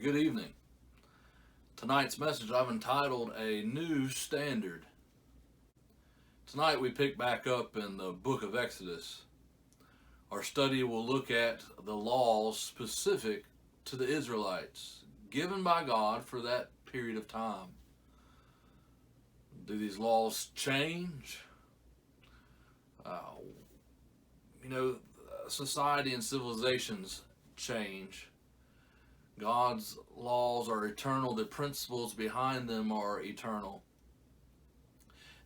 Good evening. Tonight's message I've entitled A New Standard. Tonight we pick back up in the book of Exodus. Our study will look at the laws specific to the Israelites, given by God for that period of time. Do these laws change? Society and civilizations change. God's laws are eternal. The principles behind them are eternal.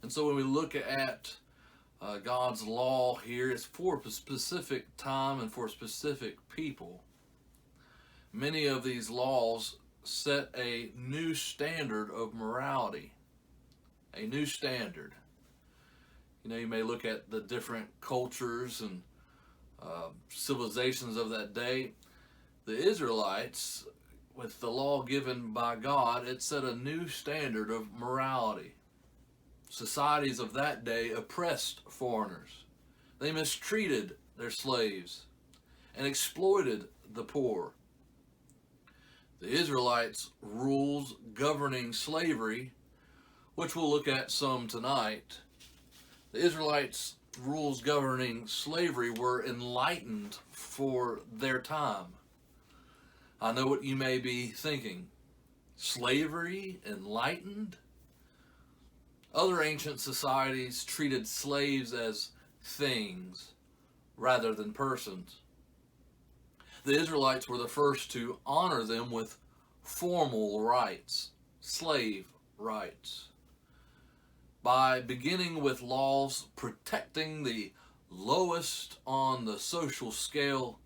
And so when we look at God's law here, it's for a specific time and for specific people. Many of these laws set a new standard of morality. A new standard. You may look at the different cultures and civilizations of that day. The Israelites, with the law given by God, it set a new standard of morality. Societies of that day oppressed foreigners. They mistreated their slaves and exploited the poor. The Israelites' rules governing slavery, which we'll look at some tonight, the Israelites' rules governing slavery were enlightened for their time. I know what you may be thinking. Slavery enlightened? Other ancient societies treated slaves as things rather than persons. The Israelites were the first to honor them with formal rights, slave rights. By beginning with laws protecting the lowest on the social scale,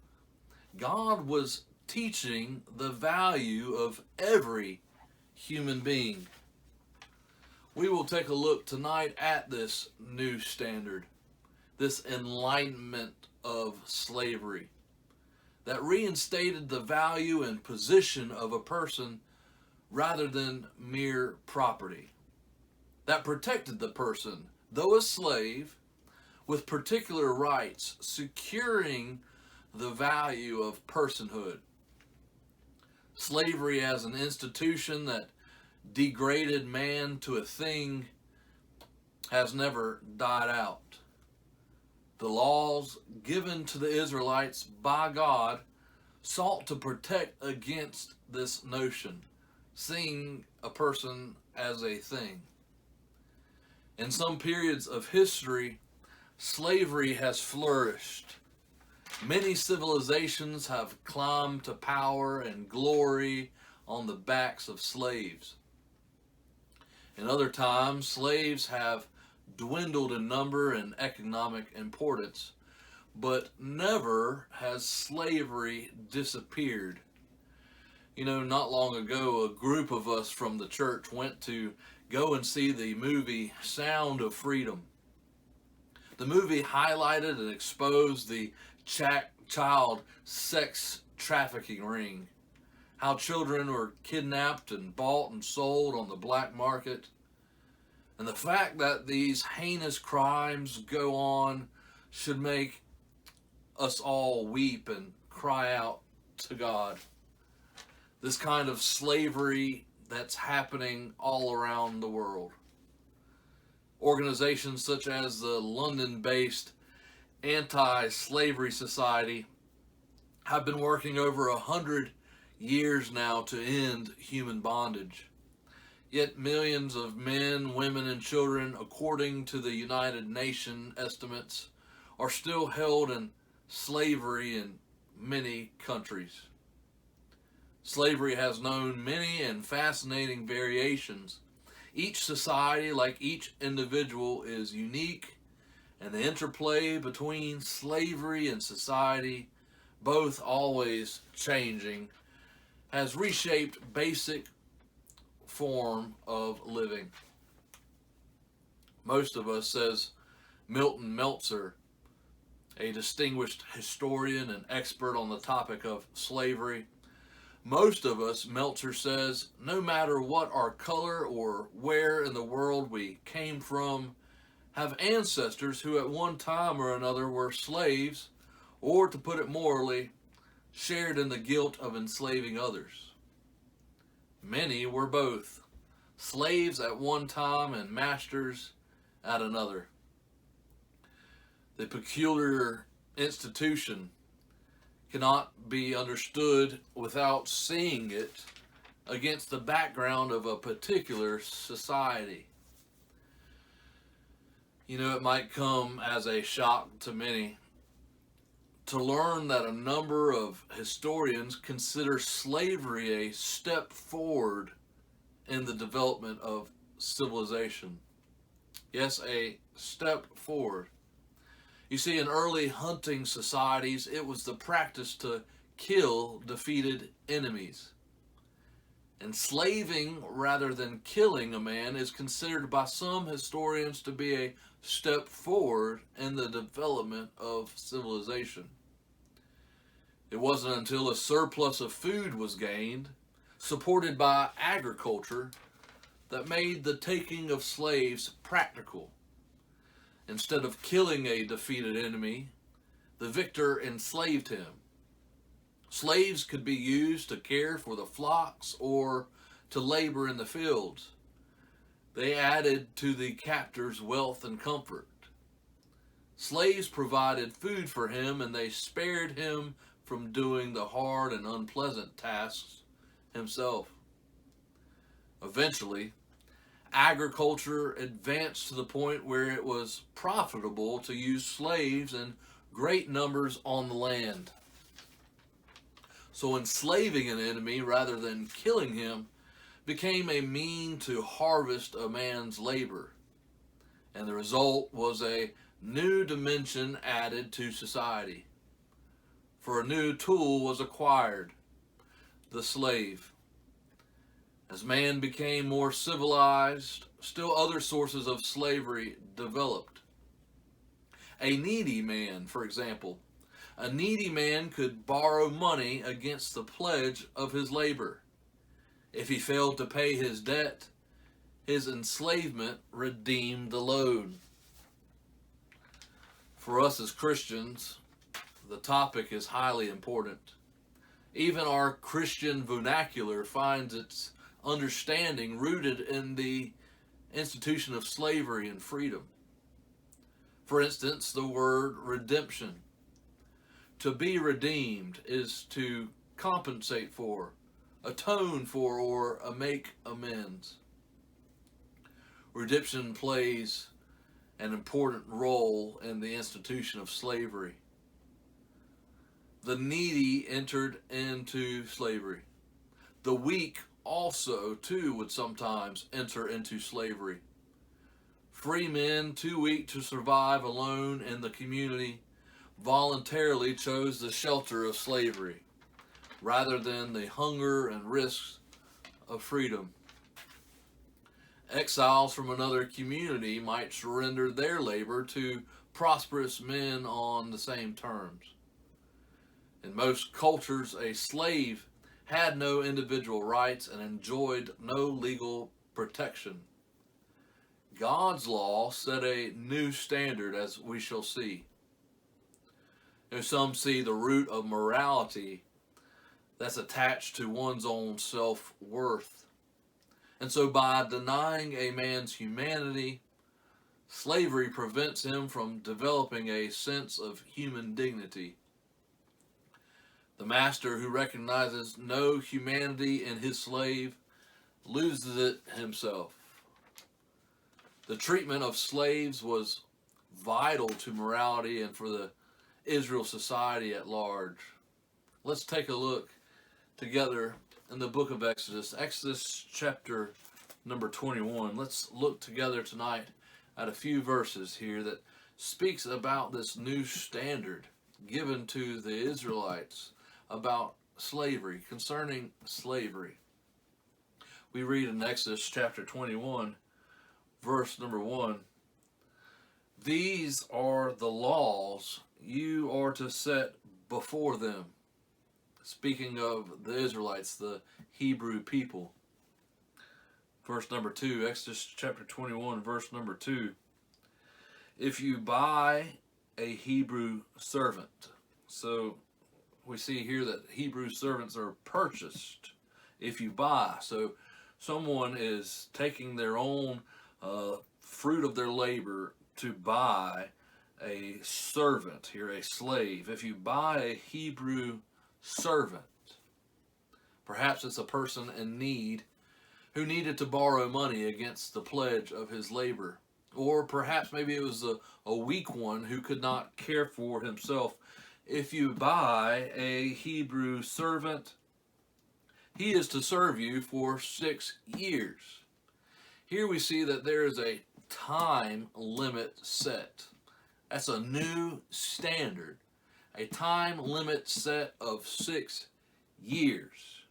God was teaching the value of every human being. We will take a look tonight at this new standard, this enlightenment of slavery that reinstated the value and position of a person rather than mere property, that protected the person, though a slave, with particular rights, securing the value of personhood. Slavery as an institution that degraded man to a thing has never died out. The laws given to the Israelites by God sought to protect against this notion, seeing a person as a thing. In some periods of history, slavery has flourished. Many civilizations have climbed to power and glory on the backs of slaves. In other times, slaves have dwindled in number and economic importance, but never has slavery disappeared. Not long ago, a group of us from the church went to go and see the movie Sound of Freedom. The movie highlighted and exposed the child sex trafficking ring, how children were kidnapped and bought and sold on the black market, and the fact that these heinous crimes go on should make us all weep and cry out to God. This kind of slavery that's happening all around the world. Organizations such as the London-based Anti-Slavery Society have been working over 100 years now to end human bondage. Yet millions of men, women, and children, according to the United Nations estimates, are still held in slavery in many countries. Slavery has known many and fascinating variations. Each society, like each individual, is unique, and the interplay between slavery and society, both always changing, has reshaped basic form of living. Most of us, says Milton Meltzer, a distinguished historian and expert on the topic of slavery, most of us, Meltzer says, no matter what our color or where in the world we came from, have ancestors who at one time or another were slaves, or to put it morally, shared in the guilt of enslaving others. Many were both, slaves at one time and masters at another. The peculiar institution cannot be understood without seeing it against the background of a particular society. You know, it might come as a shock to many to learn that a number of historians consider slavery a step forward in the development of civilization. Yes, a step forward. You see, in early hunting societies, it was the practice to kill defeated enemies. Enslaving rather than killing a man is considered by some historians to be a step forward in the development of civilization. It wasn't until a surplus of food was gained, supported by agriculture, that made the taking of slaves practical. Instead of killing a defeated enemy, the victor enslaved him. Slaves could be used to care for the flocks or to labor in the fields. They added to the captor's wealth and comfort. Slaves provided food for him, and they spared him from doing the hard and unpleasant tasks himself. Eventually, agriculture advanced to the point where it was profitable to use slaves in great numbers on the land. So enslaving an enemy rather than killing him became a mean to harvest a man's labor. And the result was a new dimension added to society. For a new tool was acquired, the slave. As man became more civilized, still other sources of slavery developed. A needy man, for example. A needy man could borrow money against the pledge of his labor. If he failed to pay his debt, his enslavement redeemed the loan. For us as Christians, the topic is highly important. Even our Christian vernacular finds its understanding rooted in the institution of slavery and freedom. For instance, the word redemption. To be redeemed is to compensate for, atone for, or make amends. Redemption plays an important role in the institution of slavery. The needy entered into slavery. The weak also, too, would sometimes enter into slavery. Free men, too weak to survive alone in the community, voluntarily chose the shelter of slavery rather than the hunger and risks of freedom. Exiles from another community might surrender their labor to prosperous men on the same terms. In most cultures, a slave had no individual rights and enjoyed no legal protection. God's law set a new standard, as we shall see. Some see the root of morality that's attached to one's own self-worth. And so by denying a man's humanity, slavery prevents him from developing a sense of human dignity. The master who recognizes no humanity in his slave loses it himself. The treatment of slaves was vital to morality and for the Israel society at large. Let's take a look together in the book of Exodus, Exodus chapter number 21. Let's look together tonight at a few verses here that speaks about this new standard given to the Israelites about slavery, concerning slavery. We read in Exodus chapter 21, verse number 1, "These are the laws you are to set before them." Speaking of the Israelites, the Hebrew people. Verse number 2, Exodus chapter 21, verse number 2. "If you buy a Hebrew servant." So we see here that Hebrew servants are purchased if you buy. So someone is taking their own fruit of their labor to buy a servant here, a slave. If you buy a Hebrew servant, perhaps it's a person in need who needed to borrow money against the pledge of his labor. Or perhaps maybe it was a weak one who could not care for himself. If you buy a Hebrew servant, he is to serve you for 6 years. Here we see that there is a time limit set. That's a new standard. A time limit set of 6 years.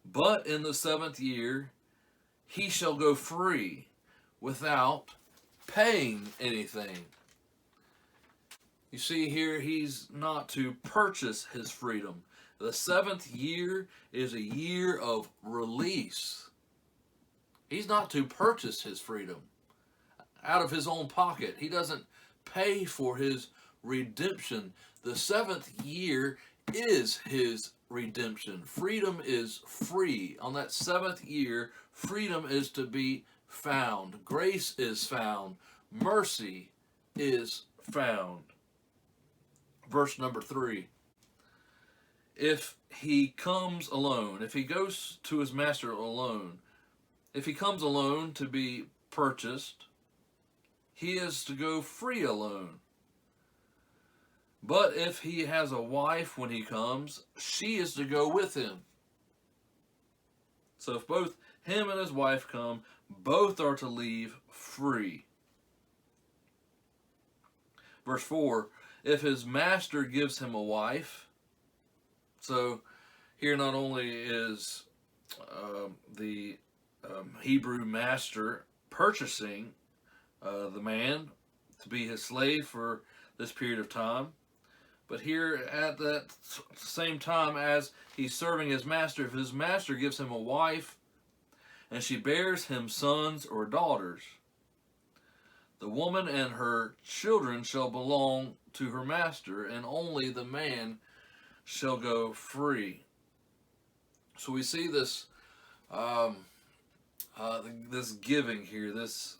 But in the 7th year, he shall go free without paying anything. You see here, he's not to purchase his freedom. The 7th year is a year of release. He's not to purchase his freedom out of his own pocket. He doesn't pay for his redemption. The 7th year is his redemption. Freedom is free. On that 7th year, freedom is to be found. Grace is found. Mercy is found. Verse number 3. If he comes alone, if he goes to his master alone, if he comes alone to be purchased, he is to go free alone. But if he has a wife when he comes, she is to go with him. So if both him and his wife come, both are to leave free. Verse 4, if his master gives him a wife, so here not only is the Hebrew master purchasing the man to be his slave for this period of time, but here at that same time as he's serving his master, if his master gives him a wife and she bears him sons or daughters, the woman and her children shall belong to her master, and only the man shall go free. So we see this this giving here, this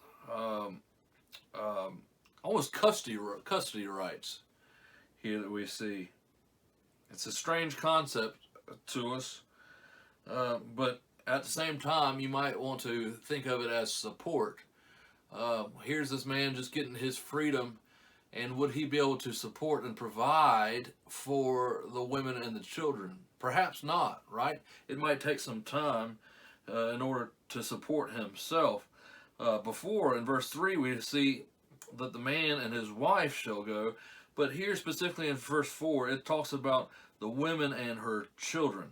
almost custody rights here that we see. It's a strange concept to us, but at the same time, you might want to think of it as support. Here's this man just getting his freedom, and would he be able to support and provide for the women and the children? Perhaps not, right? It might take some time in order to support himself. Before, in verse 3, we see that the man and his wife shall go, but here specifically in verse 4, it talks about the women and her children.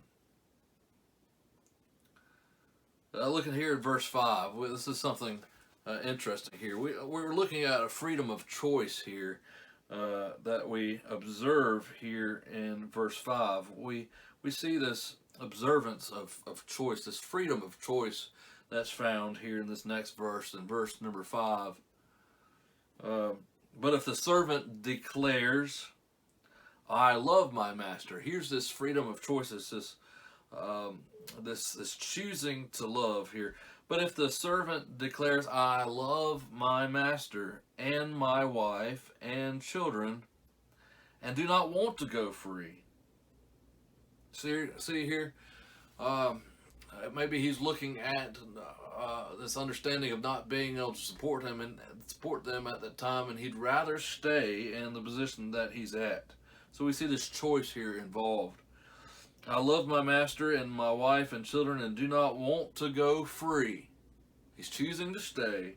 Looking here at verse 5, this is something interesting here. We're looking at a freedom of choice here that we observe here in verse 5. We see this observance of choice, this freedom of choice that's found here in this next verse, in verse number 5. But if the servant declares, I love my master, here's this freedom of choice, this choosing to love here. But if the servant declares, I love my master and my wife and children, and do not want to go free. See here, maybe he's looking at this understanding of not being able to support him and support them at that time, and he'd rather stay in the position that he's at. So we see this choice here involved. I love my master and my wife and children and do not want to go free. He's choosing to stay.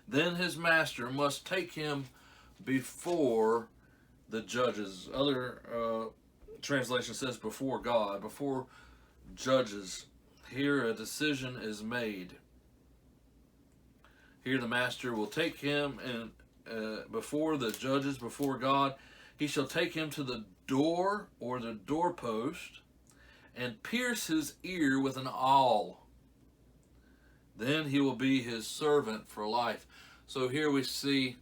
Then his master must take him before the judges. Other translation says before God, before judges. Here a decision is made. Here the master will take him and before the judges, before God. He shall take him to the door or the doorpost and pierce his ear with an awl. Then he will be his servant for life. So here we see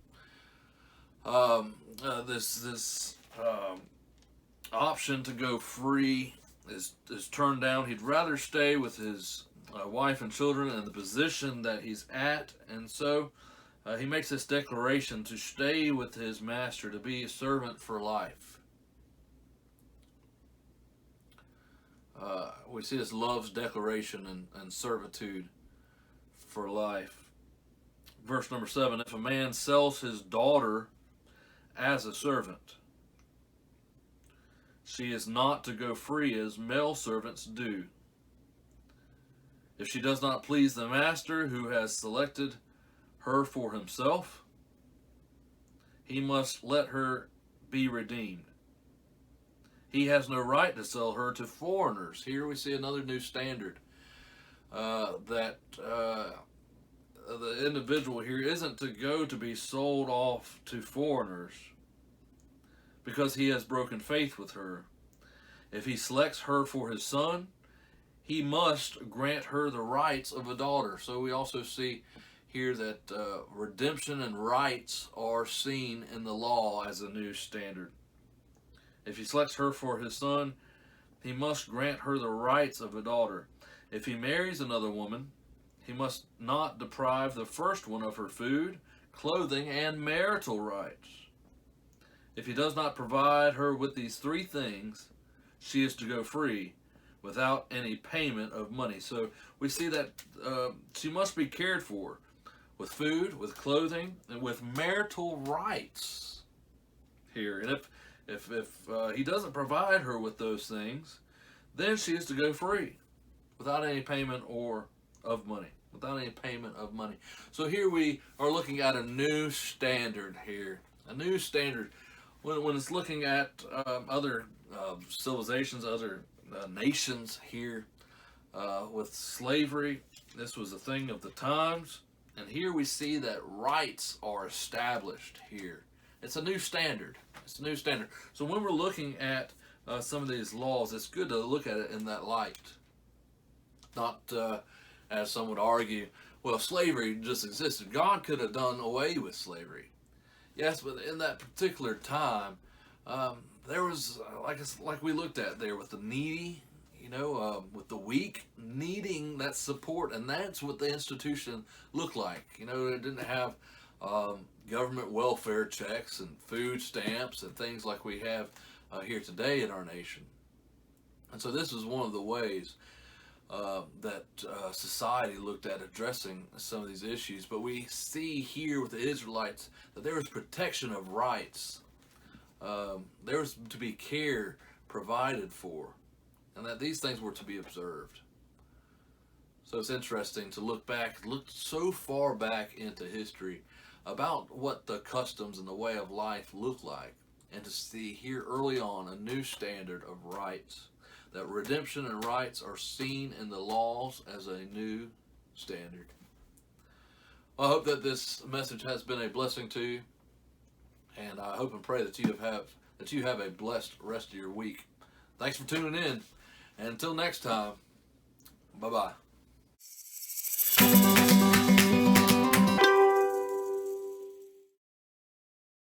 this option to go free is turned down. He'd rather stay with his wife and children and the position that he's at, and so he makes this declaration to stay with his master, to be a servant for life. We see this love's declaration and servitude for life. Verse number 7, if a man sells his daughter as a servant, she is not to go free as male servants do. If she does not please the master who has selected her for himself, he must let her be redeemed. He has no right to sell her to foreigners. Here we see another new standard, that the individual here isn't to go to be sold off to foreigners because he has broken faith with her. If he selects her for his son, he must grant her the rights of a daughter. So we also see here that redemption and rights are seen in the law as a new standard. If he selects her for his son, he must grant her the rights of a daughter. If he marries another woman, he must not deprive the first one of her food, clothing, and marital rights. If he does not provide her with these three things, she is to go free without any payment of money. So we see that she must be cared for with food, with clothing, and with marital rights here. And if he doesn't provide her with those things, then she is to go free without any payment of money. Without any payment of money. So here we are looking at a new standard here. A new standard. When it's looking at other civilizations, other nations here with slavery, this was a thing of the times. And here we see that rights are established here. It's a new standard. It's a new standard. So when we're looking at some of these laws, it's good to look at it in that light. Not as some would argue, well, slavery just existed. God could have done away with slavery. Yes, but in that particular time, there was, like we looked at there, with the needy, with the weak needing that support, and that's what the institution looked like. It didn't have government welfare checks and food stamps and things like we have here today in our nation. And so this is one of the ways that society looked at addressing some of these issues. But we see here with the Israelites that there was protection of rights. There was to be care provided for, and that these things were to be observed. So it's interesting to look so far back into history about what the customs and the way of life look like, and to see here early on a new standard of rights. That redemption and rights are seen in the laws as a new standard. Well, I hope that this message has been a blessing to you, and I hope and pray that you have a blessed rest of your week. Thanks for tuning in, and until next time, bye-bye.